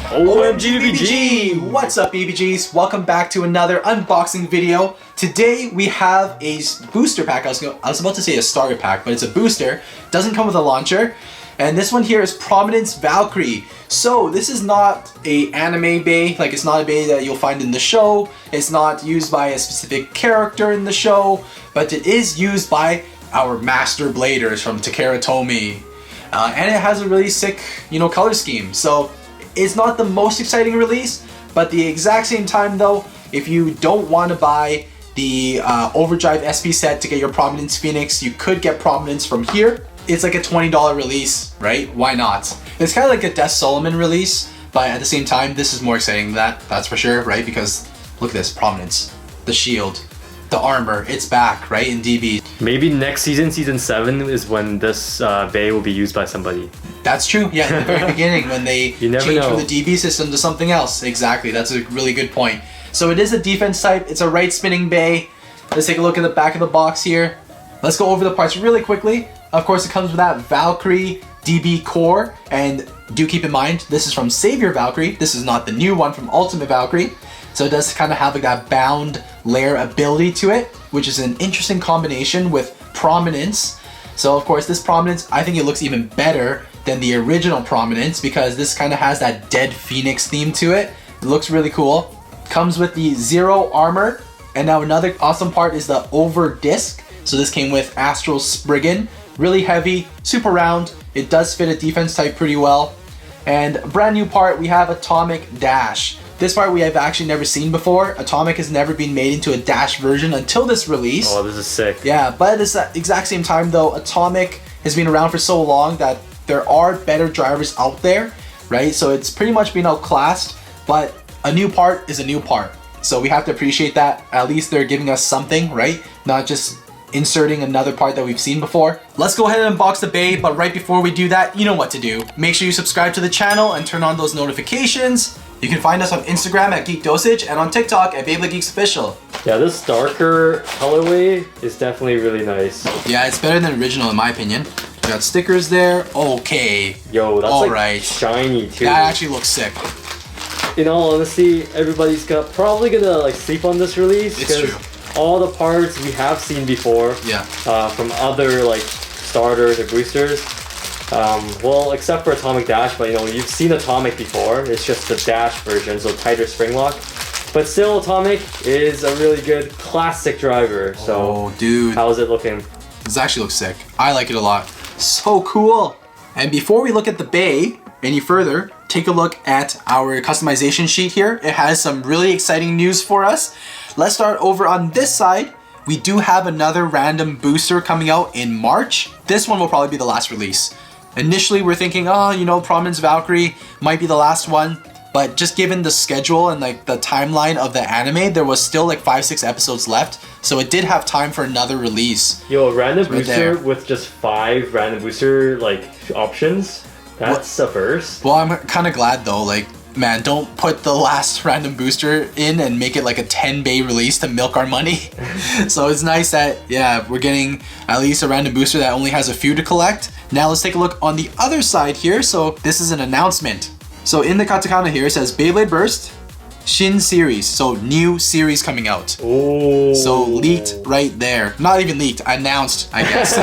OMG BBG! What's up BBGs? Welcome back to another unboxing video. Today we have a booster pack. I was about to say a starter pack, but it's a booster. Doesn't come with a launcher. And this one here is Prominence Valkyrie. So this is not a anime Bey, like it's not a Bey that you'll find in the show. It's not used by a specific character in the show, but it is used by our master bladers from Takara Tomy. And it has a really sick, color scheme. So it's not the most exciting release, but the exact same time though, if you don't want to buy the Overdrive SP set to get your Prominence Phoenix, you could get Prominence from here. It's like a $20 release, right? Why not? It's kind of like a Death Solomon release, but at the same time, this is more exciting than that's for sure, right? Because look at this, Prominence, the shield, the armor, it's back, right, in DB. Maybe next season, season 7, is when this Bey will be used by somebody. That's true, yeah, in the very beginning, when they change know. from the DB system to something else. Exactly, that's a really good point. So it is a defense type, it's a right spinning Bey. Let's take a look at the back of the box here. Let's go over the parts really quickly. Of course, it comes with that Valkyrie DB Core, and do keep in mind, this is from Savior Valkyrie. This is not the new one from Ultimate Valkyrie. So it does kind of have like that bound layer ability to it, which is an interesting combination with Prominence. So of course, this Prominence, I think it looks even better than the original Prominence because this kind of has that Dead Phoenix theme to it. It looks really cool. Comes with the Zero armor, and now another awesome part is the over disc. So this came with Astral Spriggan. Really heavy, super round. It does fit a defense type pretty well. And a brand new part, we have Atomic Dash. This part we have actually never seen before. Atomic has never been made into a Dash version until this release. Oh, this is sick. Yeah, but at this exact same time though, Atomic has been around for so long that there are better drivers out there, right? So it's pretty much been outclassed, but a new part is a new part. So we have to appreciate that. At least they're giving us something, right? Not just inserting another part that we've seen before. Let's go ahead and unbox the Bey, but right before we do that, you know what to do. Make sure you subscribe to the channel and turn on those notifications. You can find us on Instagram at Geek Dosage and on TikTok at BeybladeGeeks Official. Yeah, this darker colorway is definitely really nice. Yeah, it's better than original in my opinion. We got stickers there. Okay. Yo, that's all like right. Shiny too. That actually looks sick. In all honesty, everybody's probably gonna like sleep on this release. It's true. All the parts we have seen before, yeah, from other like starters or boosters. Well, except for Atomic Dash, but you've seen Atomic before. It's just the Dash version, so tighter spring lock. But still, Atomic is a really good classic driver. So, dude, how is it looking? This actually looks sick. I like it a lot. So cool. And before we look at the Bey any further, take a look at our customization sheet here. It has some really exciting news for us. Let's start over on this side. We do have another random booster coming out in March. This one will probably be the last release. Initially, we're thinking, Prominence Valkyrie might be the last one. But just given the schedule and like the timeline of the anime, there was still like 5-6 episodes left. So it did have time for another release. Yo, a random booster with just 5 random booster like options. That's a first. Well, I'm kind of glad though. Like, man, don't put the last random booster in and make it like a 10 Bey release to milk our money. So it's nice that, yeah, we're getting at least a random booster that only has a few to collect. Now let's take a look on the other side here. So this is an announcement. So in the katakana here, it says Beyblade Burst, Shin series. So new series coming out. Oh. So leaked right there. Not even leaked, announced, I guess.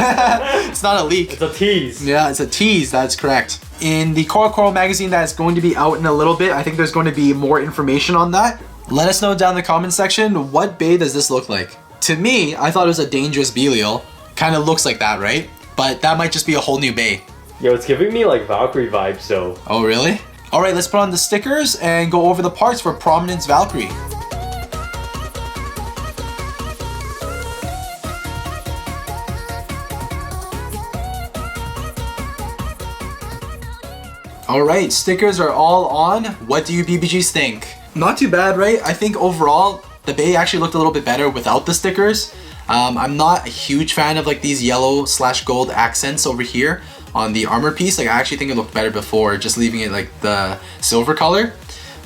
It's not a leak. It's a tease. Yeah, it's a tease, that's correct. In the Coral magazine that's going to be out in a little bit, I think there's going to be more information on that. Let us know down in the comment section, what Bey does this look like? To me, I thought it was a dangerous Belial. Kind of looks like that, right? But that might just be a whole new Bey. Yo, it's giving me like Valkyrie vibes though. Oh, really? All right, let's put on the stickers and go over the parts for Prominence Valkyrie. All right, stickers are all on. What do you BBGs think? Not too bad, right? I think overall, the Bey actually looked a little bit better without the stickers. I'm not a huge fan of like these yellow/gold accents over here on the armor piece. Like I actually think it looked better before just leaving it like the silver color,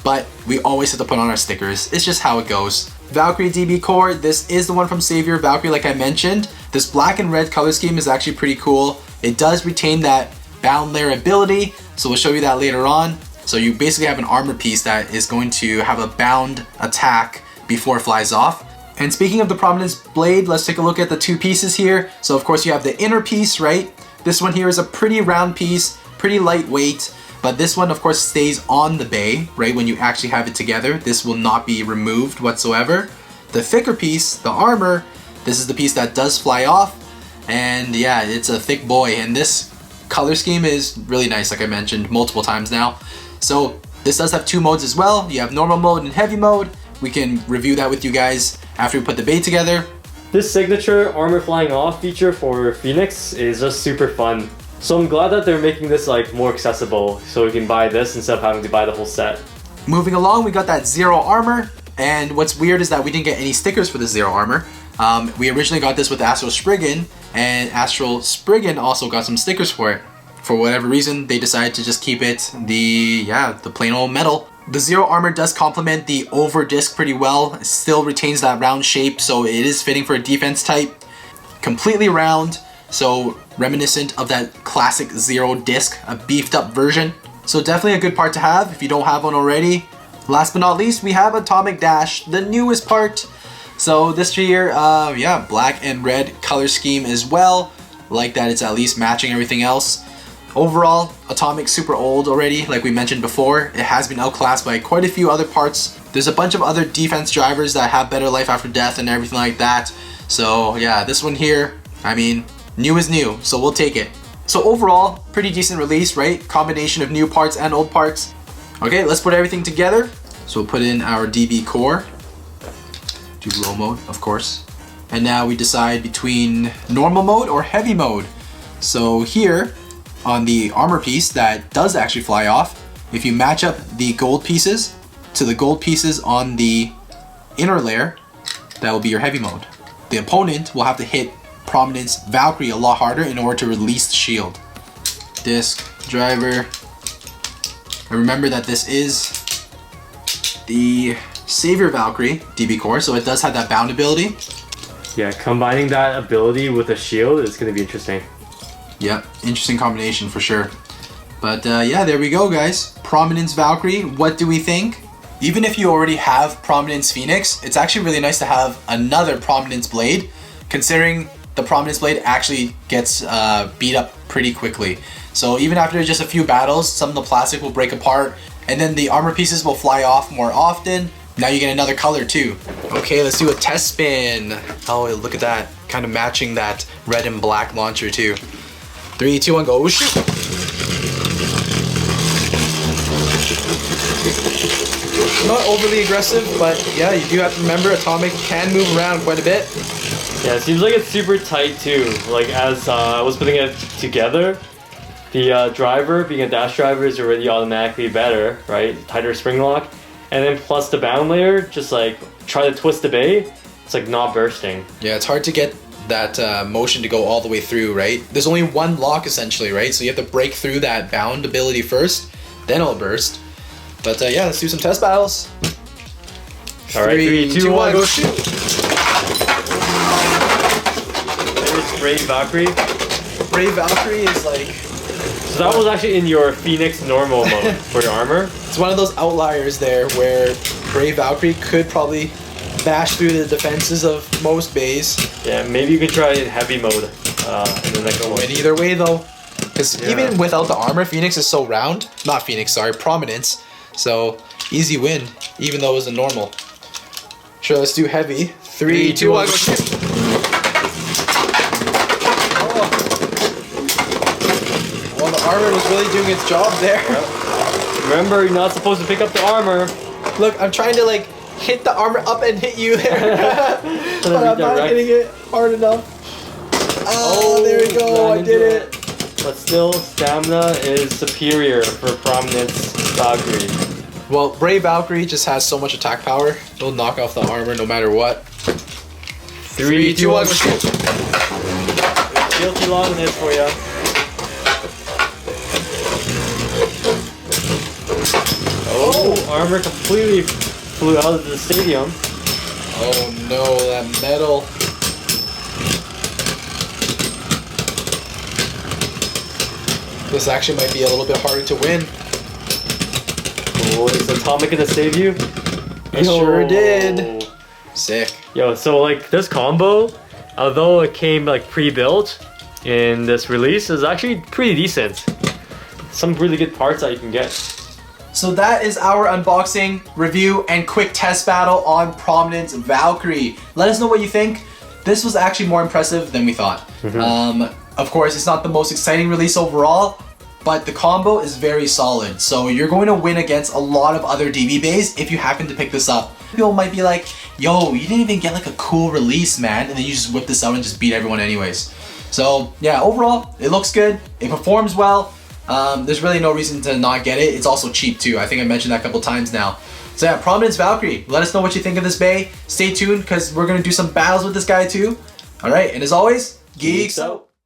but we always have to put on our stickers. It's just how it goes. Valkyrie DB Core, this is the one from Savior Valkyrie like I mentioned. This black and red color scheme is actually pretty cool. It does retain that bound layer ability, so we'll show you that later on. So you basically have an armor piece that is going to have a bound attack before it flies off. And speaking of the Prominence Blade, let's take a look at the two pieces here. So of course you have the inner piece, right? This one here is a pretty round piece, pretty lightweight, but this one of course stays on the Bey, right? When you actually have it together, this will not be removed whatsoever. The thicker piece, the armor, this is the piece that does fly off. And yeah, it's a thick boy, and this color scheme is really nice, like I mentioned multiple times now. So this does have two modes as well. You have normal mode and heavy mode. We can review that with you guys after we put the Bey together. This signature armor flying off feature for Phoenix is just super fun. So I'm glad that they're making this like more accessible, so we can buy this instead of having to buy the whole set. Moving along, we got that Zero armor, and what's weird is that we didn't get any stickers for the Zero armor. We originally got this with Astral Spriggan, and Astral Spriggan also got some stickers for it. For whatever reason, they decided to just keep it the plain old metal. The Zero armor does complement the over disc pretty well. It still retains that round shape, so it is fitting for a defense type. Completely round, so reminiscent of that classic Zero disc, a beefed up version. So definitely a good part to have if you don't have one already. Last but not least, we have Atomic Dash, the newest part. So this here, yeah, black and red color scheme as well. Like that it's at least matching everything else. Overall, Atomic super old already, like we mentioned before. It has been outclassed by quite a few other parts. There's a bunch of other defense drivers that have better life after death and everything like that. So yeah, this one here, I mean, new is new, so we'll take it. So overall, pretty decent release, right? Combination of new parts and old parts. Okay, let's put everything together. So we'll put in our DB Core. Do low mode, of course. And now we decide between normal mode or heavy mode. So here, on the armor piece that does actually fly off, if you match up the gold pieces to the gold pieces on the inner layer, that will be your heavy mode. The opponent will have to hit Prominence Valkyrie a lot harder in order to release the shield. Disc, driver, and remember that this is the Savior Valkyrie DB Core, so it does have that bound ability. Yeah, combining that ability with a shield is going to be interesting. Yep, interesting combination for sure. But yeah, there we go, guys. Prominence Valkyrie, what do we think? Even if you already have Prominence Phoenix, it's actually really nice to have another Prominence Blade, considering the Prominence Blade actually gets beat up pretty quickly. So even after just a few battles, some of the plastic will break apart, and then the armor pieces will fly off more often. Now you get another color too. Okay, let's do a test spin. Oh, look at that. Kind of matching that red and black launcher too. 3, 2, 1, go. Oh, shoot. Not overly aggressive, but yeah, you do have to remember Atomic can move around quite a bit. Yeah, it seems like it's super tight too. Like as I was putting it together, the driver, being a dash driver, is already automatically better, right? Tighter spring lock. And then plus the bound layer, just like try to twist the Bey, it's like not bursting. Yeah, it's hard to get that motion to go all the way through, right? There's only one lock essentially, right? So you have to break through that bound ability first, then it'll burst. But yeah, let's do some test battles. All right, 3, 2, 1, go shoot! There's Brave Valkyrie. Brave Valkyrie is like... So that was actually in your Phoenix normal mode for your armor. It's one of those outliers there where Brave Valkyrie could probably bash through the defenses of most Beys. Yeah, maybe you could try it in heavy mode in the next one. Win either way though. Because even without the armor, Phoenix is so round. Not Phoenix, sorry, Prominence. So, easy win, even though it was a normal. Sure, let's do heavy. 3, 2, 1, go shoot! Well, the armor was really doing its job there. Yep. Remember, you're not supposed to pick up the armor. Look, I'm trying to like hit the armor up and hit you there. But I'm not hitting it hard enough. Oh, there we go, I did it. But still, stamina is superior for Prominence Valkyrie. Well, Brave Valkyrie just has so much attack power. It'll knock off the armor no matter what. 3, 2, 1, shoot! Feel too long in this for ya. Oh, armor completely flew out of the stadium. Oh no, that metal. This actually might be a little bit harder to win. So is Atomic gonna save you? It sure did. Sick. Yo, so like this combo, although it came like pre-built in this release, is actually pretty decent. Some really good parts that you can get. So that is our unboxing, review, and quick test battle on Prominence Valkyrie. Let us know what you think. This was actually more impressive than we thought. Of course, it's not the most exciting release overall, but the combo is very solid. So you're going to win against a lot of other DB Beys if you happen to pick this up. People might be like, yo, you didn't even get like a cool release, man, and then you just whip this out and just beat everyone anyways. So yeah, overall, it looks good. It performs well. There's really no reason to not get it. It's also cheap too. I think I mentioned that a couple times now. So yeah, Prominence Valkyrie. Let us know what you think of this Bey. Stay tuned because we're going to do some battles with this guy too. Alright, and as always, geeks out.